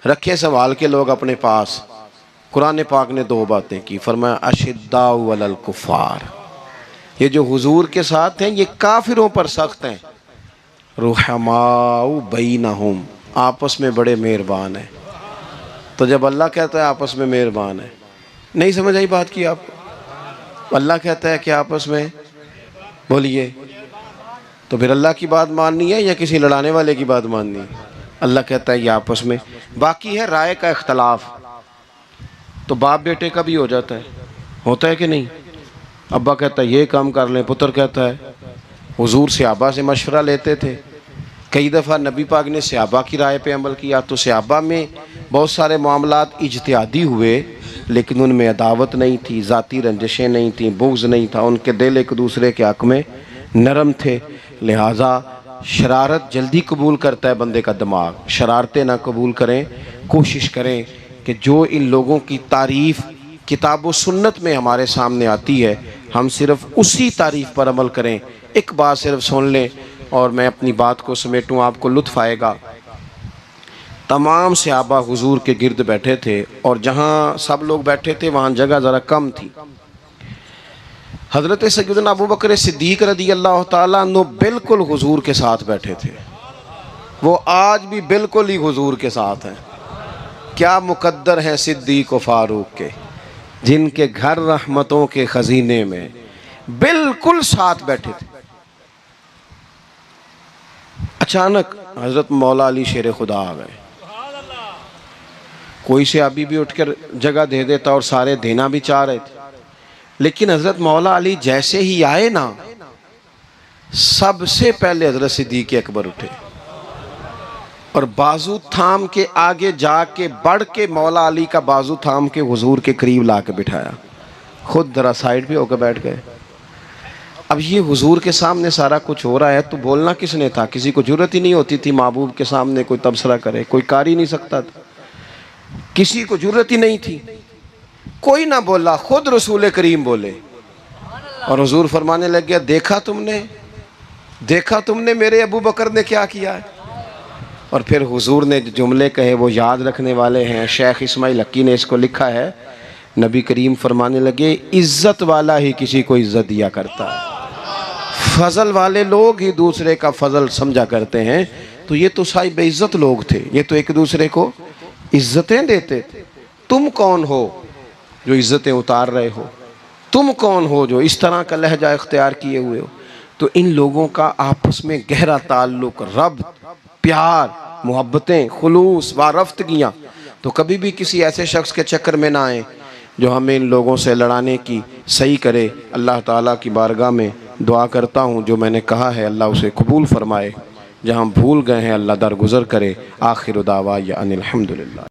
रखें संभाल के लोग अपने पास। कुरान पाक ने दो बातें की, फरमाया अशिद्दाउ अलल कुफ़ार, ये जो हुजूर के साथ हैं ये काफिरों पर सख्त हैं, रुहमाउ बैनहुम, आपस में बड़े मेहरबान हैं। तो जब अल्लाह कहता है आपस में मेहरबान है, नहीं समझ आई बात की आपको? अल्लाह कहता है कि आपस में बोलिए, तो फिर अल्लाह की बात माननी है या किसी लड़ाने वाले की बात माननी है? अल्लाह कहता है ये आपस में। बाकी है राय का इख्तलाफ, तो बाप बेटे का भी हो जाता है, होता है कि नहीं? अब्बा कहता है ये काम कर लें, पुत्र कहता है। हुजूर सहाबा से मशवरा लेते थे, कई दफ़ा नबी पाक ने सहाबा की राय पे अमल किया, तो सहाबा में बहुत सारे मामलात इज्तिहादी हुए लेकिन उनमें अदावत नहीं थी, ज़ाती रंजिशें नहीं थी, बुग़्ज़ नहीं था, उनके दिल एक दूसरे के हक़ में नरम थे। लिहाजा शरारत जल्दी कबूल करता है बंदे का दिमाग, शरारतें ना कबूल करें। कोशिश करें कि जो इन लोगों की तारीफ़ किताब व सुन्नत में हमारे सामने आती है, हम सिर्फ़ उसी तारीफ़ पर अमल करें। एक बात सिर्फ सुन लें और मैं अपनी बात को समेटूँ, आपको लुत्फ़ आएगा। तमाम सहाबा हुजूर के गिर्द बैठे थे और जहाँ सब लोग बैठे थे वहाँ जगह ज़रा कम थी। हज़रत सैयदना अबू बकर सिद्दीक़ रज़ी अल्लाह ताला अन्हु बिल्कुल हुजूर के साथ बैठे थे। वो आज भी बिल्कुल ही हुजूर के साथ हैं। क्या मुकद्दर हैं सिद्दीक़ व फ़ारूक के, जिनके घर रहमतों के खजीने में बिल्कुल साथ बैठे थे। अचानक हज़रत मौला अली शेर खुदा आ गए। कोई से अभी भी उठकर जगह दे देता और सारे देना भी चाह रहे थे, लेकिन हज़रत मौला अली जैसे ही आए ना, सबसे पहले हज़रत सिद्दीक़ अकबर उठे और बाजू थाम के आगे जाके बढ़ के मौला अली का बाजू थाम के हुजूर के करीब ला के बिठाया। खुद जरा साइड पे होकर बैठ गए। अब ये हुजूर के सामने सारा कुछ हो रहा है तो बोलना किसने था? किसी को जरूरत ही नहीं होती थी महबूब के सामने कोई तबसरा करे, कोई कर ही नहीं सकता था, किसी को जरूरत ही नहीं थी। कोई ना बोला, खुद रसूल करीम बोले और हुजूर फरमाने लग गया, देखा तुमने मेरे अबू बकर ने क्या किया है। और फिर हुजूर ने जो जुमले कहे वो याद रखने वाले हैं। शेख इस्माइल हक्की ने इसको लिखा है। नबी करीम फरमाने लगे, इज्जत वाला ही किसी को इज्जत दिया करता है, फजल वाले लोग ही दूसरे का फजल समझा करते हैं। तो ये तो साई बेइज्जत लोग थे, ये तो एक दूसरे को इज्जतें देते थे। तुम कौन हो जो इज्जतें उतार रहे हो? तुम कौन हो जो इस तरह का लहजा इख्तियार किए हुए हो? तो इन लोगों का आपस में गहरा ताल्लुक, रब, प्यार, मोहब्बतें, खुलूस, वारफ्तगियाँ। तो कभी भी किसी ऐसे शख्स के चक्कर में ना आए जो हमें इन लोगों से लड़ाने की सही करे। अल्लाह ताला की बारगाह में दुआ करता हूँ, जो मैंने कहा है अल्लाह उसे कबूल फरमाए, जहाँ भूल गए हैं अल्लाह दरगुज़र करे। आखिर दावा या अनिल हम्दुलिल्लाह।